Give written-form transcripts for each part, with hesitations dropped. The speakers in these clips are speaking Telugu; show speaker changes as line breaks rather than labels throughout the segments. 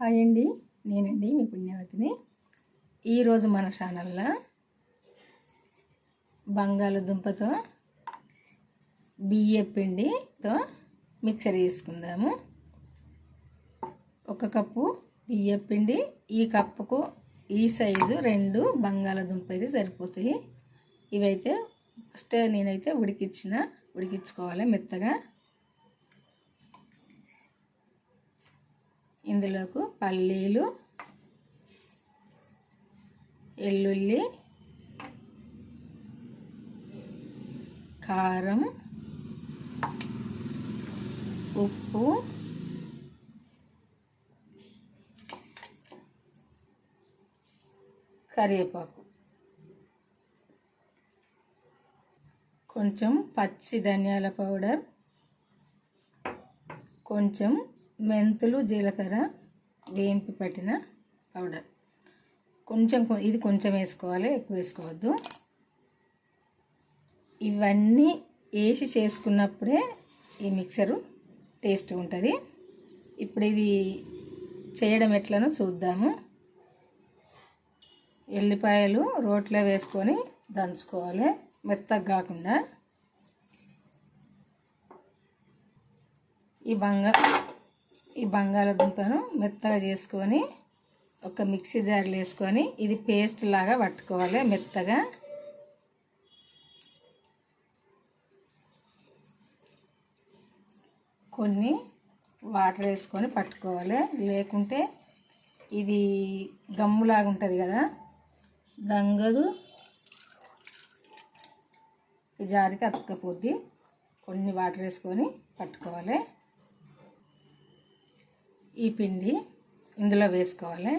హాయ్ అండి, నేనండి మీ పుణ్యవతిని. ఈరోజు మన ఛానల్లో బంగాళదుంపతో బియ్య పిండితో మిక్సర్ చేసుకుందాము. 1 కప్పు బియ్య పిండి, ఈ కప్పుకు ఈ సైజు 2 బంగాళదుంప అయితే సరిపోతాయి. ఇవైతే ఫస్ట్ నేనైతే ఉడికించుకోవాలి మెత్తగా. ఇందులోకి పల్లీలు, ఎల్లుల్లి, కారం, ఉప్పు, కరివేపాకు, కొంచెం పచ్చి ధనియాల పౌడర్, కొంచెం మెంతులు, జీలకర్ర వేంపి పట్టిన పౌడర్, ఇది కొంచెం వేసుకోవాలి, ఎక్కువ వేసుకోవద్దు. ఇవన్నీ వేసి చేసుకున్నప్పుడే ఈ మిక్సరు టేస్ట్ ఉంటుంది. ఇప్పుడు ఇది చేయడం ఎట్లనో చూద్దాము. ఎల్లిపాయలు రోట్లో వేసుకొని దంచుకోవాలి, మెత్తగా కాకుండా. ఈ బంగాళదుంపను మెత్తగా చేసుకొని ఒక మిక్సీ జార్లో వేసుకొని ఇది పేస్ట్ లాగా పట్టుకోవాలి మెత్తగా. కొన్ని వాటర్ వేసుకొని పట్టుకోవాలి, లేకుంటే ఇది గమ్ములాగా ఉంటుంది కదా, దంగదు, ఈ జారికి అతుక్కపోద్ది. కొన్ని వాటర్ వేసుకొని పట్టుకోవాలి. ఈ పిండి ఇందులో వేసుకోవాలి.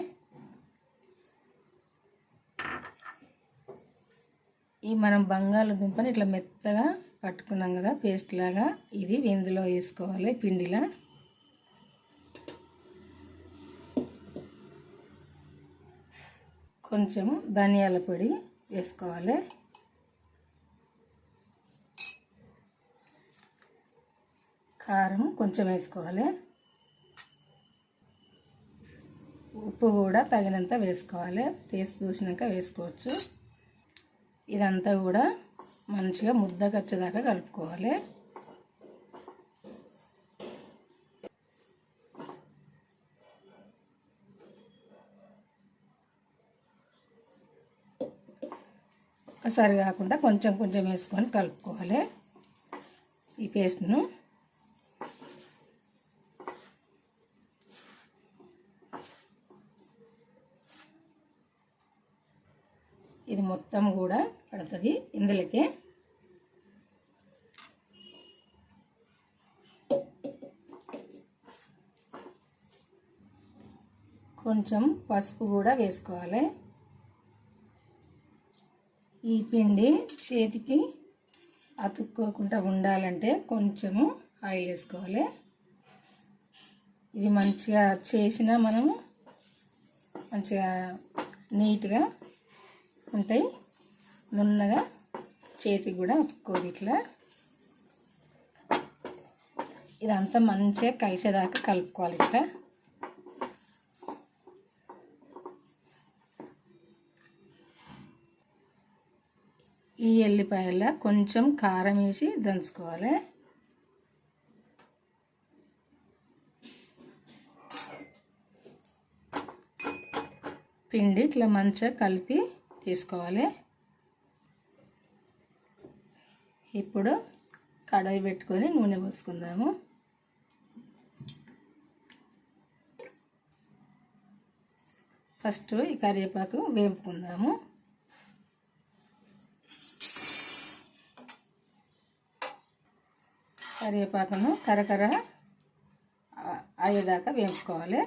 ఈ మనం బంగాళదుంపని ఇట్లా మెత్తగా పట్టుకున్నాం కదా పేస్ట్ లాగా, ఇది ఇందులో వేసుకోవాలి పిండిలా. కొంచెం ధనియాల పొడి వేసుకోవాలి, కారం కొంచెం వేసుకోవాలి, ఉప్పు కూడా తగినంత వేసుకోవాలి, టేస్ట్ చూసినాక వేసుకోవచ్చు. ఇదంతా కూడా మంచిగా ముద్దకు వచ్చేదాకా కలుపుకోవాలి. ఒక్కసారి కాకుండా కొంచెం కొంచెం వేసుకొని కలుపుకోవాలి ఈ పేస్ట్ను. ఇది మొత్తం కూడా పడుతుంది ఇందులోకి. కొంచెం పసుపు కూడా వేసుకోవాలి. ఈ పిండి చేతికి అతుక్కోకుండా ఉండాలంటే కొంచెము ఆయిల్ వేసుకోవాలి. ఇవి మంచిగా చేసినా మనము మంచిగా నీట్గా ఉంటాయి, నున్నగా చేతికి కూడా అతుక్కోదు. ఇట్లా ఇదంతా మంచిగా కలిసేదాకా కలుపుకోవాలి. ఇట్లా ఈ ఎల్లిపాయల కొంచెం కారం వేసి దంచుకోవాలి. పిండి ఇట్లా మంచిగా కలిపి తీసుకోవాలి. ఇప్పుడు కడాయి పెట్టుకొని నూనె పోసుకుందాము. ఫస్ట్ ఈ కరివేపాకు వేపుకుందాము. కరివేపాకును కరకర అయ్యేదాకా వేపుకోవాలి.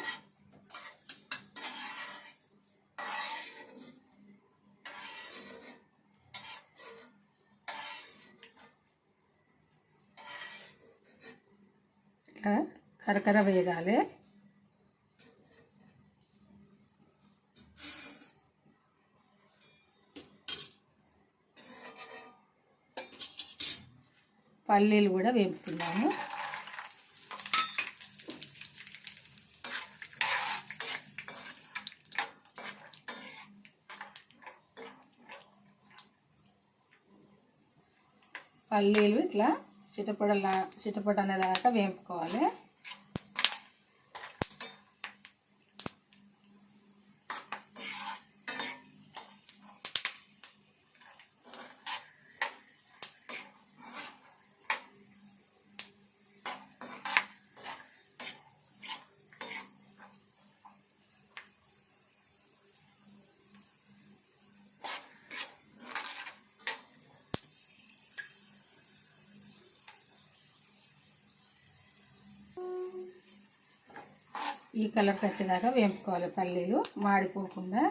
ఇట్లా కరకర వేగాలి. పల్లీలు కూడా వేపుకున్నాము. పల్లీలు ఇట్లా చిటపట అనేదాకా వేపుకోవాలి. ఈ కలర్ వచ్చేదాకా వేపుకోవాలి, పల్లీలు మాడిపోకుండా.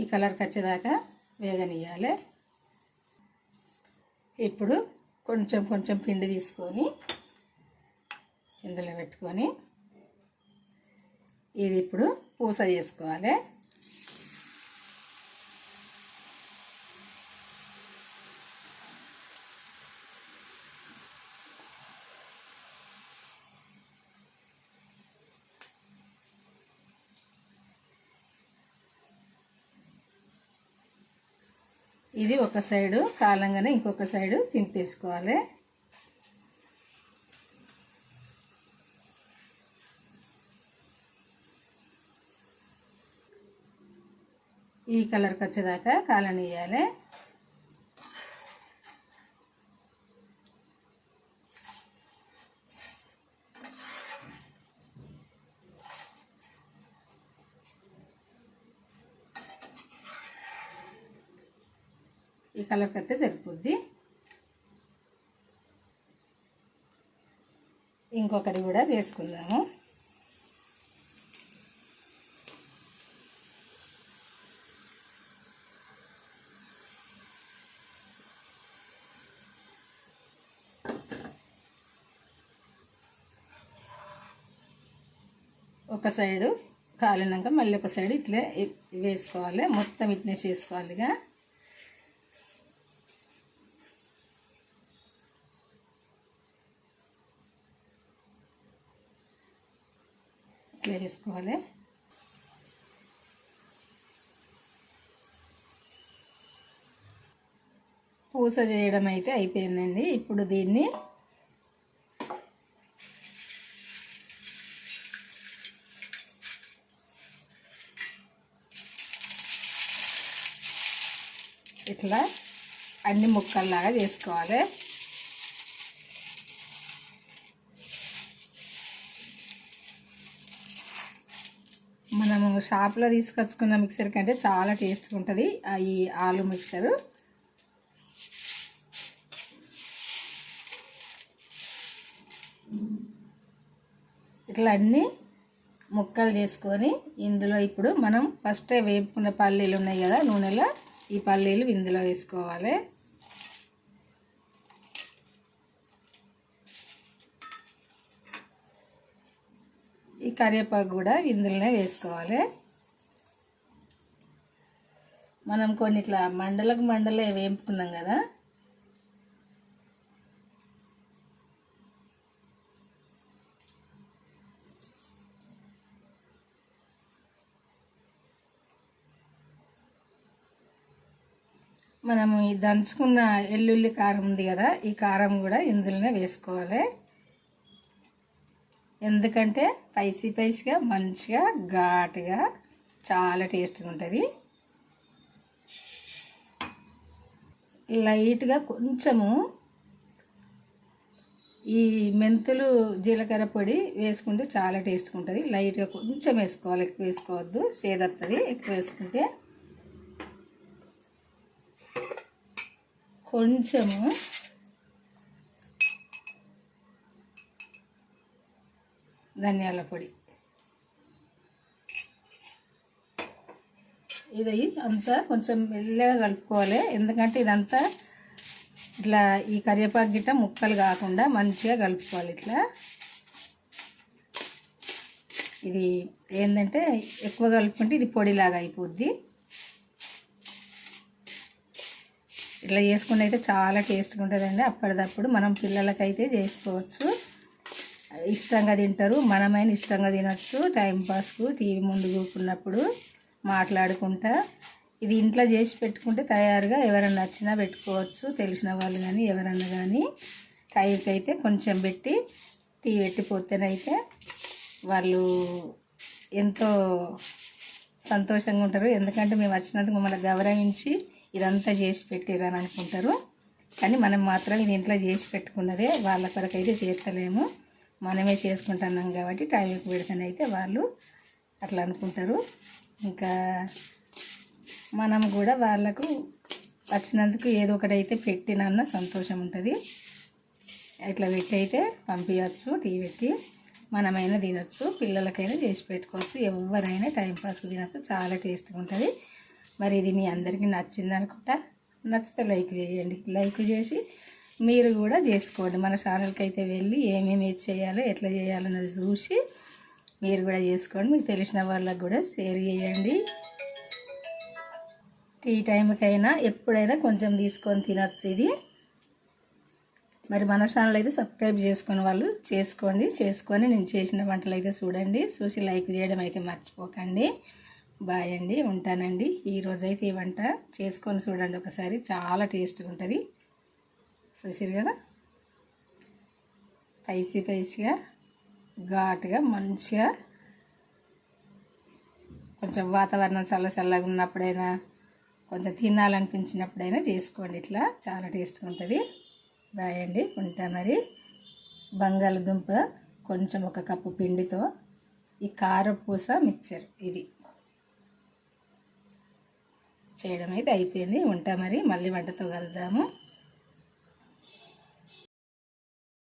ఈ కలర్కి వచ్చేదాకా వేగనియాలి. ఇప్పుడు కొంచెం కొంచెం పిండి తీసుకొని ఇందులో పెట్టుకొని ఇది ఇప్పుడు పూస చేసుకోవాలి. ఇది ఒక సైడు కాలంగానే ఇంకొక సైడు తింపేసుకోవాలి. ఈ కలర్కి వచ్చేదాకా కాలనియాలి. ఈ కలర్కి అయితే సరిపోద్ది. ఇంకొకటి కూడా చేసుకుందాము. ఒక సైడు కాలినాక మళ్ళీ ఒక సైడు ఇట్లే వేసుకోవాలి. మొత్తం ఇట్నే చేసుకోవాలిగా. ఇట్లా వేసుకోవాలి. పూస చేయడం అయితే అయిపోయిందండి. ఇప్పుడు దీన్ని ఇట్లా అన్ని ముక్కల్లాగా చేసుకోవాలి. మనము షాప్లో తీసుకొచ్చుకున్న మిక్సర్ కంటే చాలా టేస్ట్గా ఉంటుంది ఈ ఆలు మిక్సరు. ఇట్లా అన్నీ ముక్కలు చేసుకొని ఇందులో ఇప్పుడు మనం ఫస్టే వేపుకున్న పల్లీలు ఉన్నాయి కదా నూనెలో, ఈ పల్లీలు ఇందులో వేసుకోవాలి. ఈ కరివేపాకు కూడా ఇందులోనే వేసుకోవాలి. మనం కొన్ని ఇట్లా మండలే వేపుకున్నాం కదా, మనము ఈ దంచుకున్న ఎల్లుల్లి కారం ఉంది కదా, ఈ కారం కూడా ఇందులోనే వేసుకోవాలి. ఎందుకంటే స్పైసీగా మంచిగా ఘాటుగా చాలా టేస్ట్గా ఉంటుంది. లైట్గా కొంచెము ఈ మెంతులు జీలకర్ర పొడి వేసుకుంటే చాలా టేస్ట్గా ఉంటుంది. లైట్గా కొంచెం వేసుకోవాలి, ఎక్కువ వేసుకోవద్దు, సేదత్తది ఎక్కువ వేసుకుంటే. కొంచెము ధనియాల పొడి ఇది అంతా కొంచెం మెల్లగా కలుపుకోవాలి, ఎందుకంటే ఇదంతా ఇట్లా ఈ కరివేపాకు గిట్ట ముక్కలు కాకుండా మంచిగా కలుపుకోవాలి. ఇట్లా ఇది ఏంటంటే ఎక్కువ కలుపుకుంటే ఇది పొడిలాగా అయిపోద్ది. ఇట్లా చేసుకుంటే అయితే చాలా టేస్ట్గా ఉంటుందండి. అప్పటిదప్పుడు మనం పిల్లలకైతే చేసుకోవచ్చు, ఇష్టంగా తింటారు. మనమైనా ఇష్టంగా తినచ్చు. టైంపాస్కు టీవీ ముందు కూర్చున్నప్పుడు మాట్లాడుకుంటా ఇది ఇంట్లో చేసి పెట్టుకుంటే తయారుగా ఎవరన్నా నచ్చినా పెట్టుకోవచ్చు, తెలిసిన వాళ్ళు కానీ ఎవరన్నా కానీ. టైంకి అయితే కొంచెం పెట్టి టీ పెట్టిపోతేనైతే వాళ్ళు ఎంతో సంతోషంగా ఉంటారు. ఎందుకంటే మేము వచ్చినందుకు మమ్మల్ని గౌరవించి ఇదంతా చేసి పెట్టిరని అనుకుంటారు. కానీ మనం మాత్రం ఇది ఇంట్లో చేసి పెట్టుకున్నదే, వాళ్ళ కొరకైతే చేస్తలేము, మనమే చేసుకుంటున్నాం కాబట్టి టైంకి పెడితేనైతే వాళ్ళు అట్లా అనుకుంటారు. ఇంకా మనం కూడా వాళ్ళకు వచ్చినందుకు ఏదో ఒకటి అయితే పెట్టినన్న సంతోషం ఉంటుంది. ఇట్లా పెట్టి అయితే పంపించవచ్చు, టీ పెట్టి మనమైనా తినచ్చు, పిల్లలకైనా చేసి పెట్టుకోవచ్చు, ఎవరైనా టైంపాస్కి తినచ్చు, చాలా టేస్ట్గా ఉంటుంది. మరి ఇది మీ అందరికీ నచ్చింది అనుకుంటా. నచ్చితే లైక్ చేయండి, లైక్ చేసి మీరు కూడా చేసుకోండి. మన ఛానల్కి అయితే వెళ్ళి ఏమేమి చేయాలో ఎట్లా చేయాలన్నది చూసి మీరు కూడా చేసుకోండి. మీకు తెలిసిన వాళ్ళకు కూడా షేర్ చేయండి. టీ టైంకైనా ఎప్పుడైనా కొంచెం తీసుకొని తినచ్చు ఇది. మరి మన ఛానల్ అయితే సబ్స్క్రైబ్ చేసుకుని వాళ్ళు చేసుకొని నేను చేసిన వంటలు అయితే చూడండి, చూసి లైక్ చేయడం అయితే మర్చిపోకండి. బాయ్ అండి, ఉంటానండి. ఈరోజైతే ఈ వంట చేసుకొని చూడండి ఒకసారి, చాలా టేస్ట్గా ఉంటుంది. చూసారు కదా, స్పైసీగా ఘాటుగా మంచిగా. కొంచెం వాతావరణం చల్లగా ఉన్నప్పుడైనా కొంచెం తినాలనిపించినప్పుడైనా చేసుకోండి, ఇట్లా చాలా టేస్ట్గా ఉంటుంది. బాయ్ అండి, ఉంటా మరి. బంగాళదుంప కొంచెం 1 కప్పు పిండితో ఈ కారపూస మిక్చర్ ఇది చేయడం అయితే అయిపోయింది. ఉంటా మరి, మళ్ళీ వంటతో కలుద్దాము.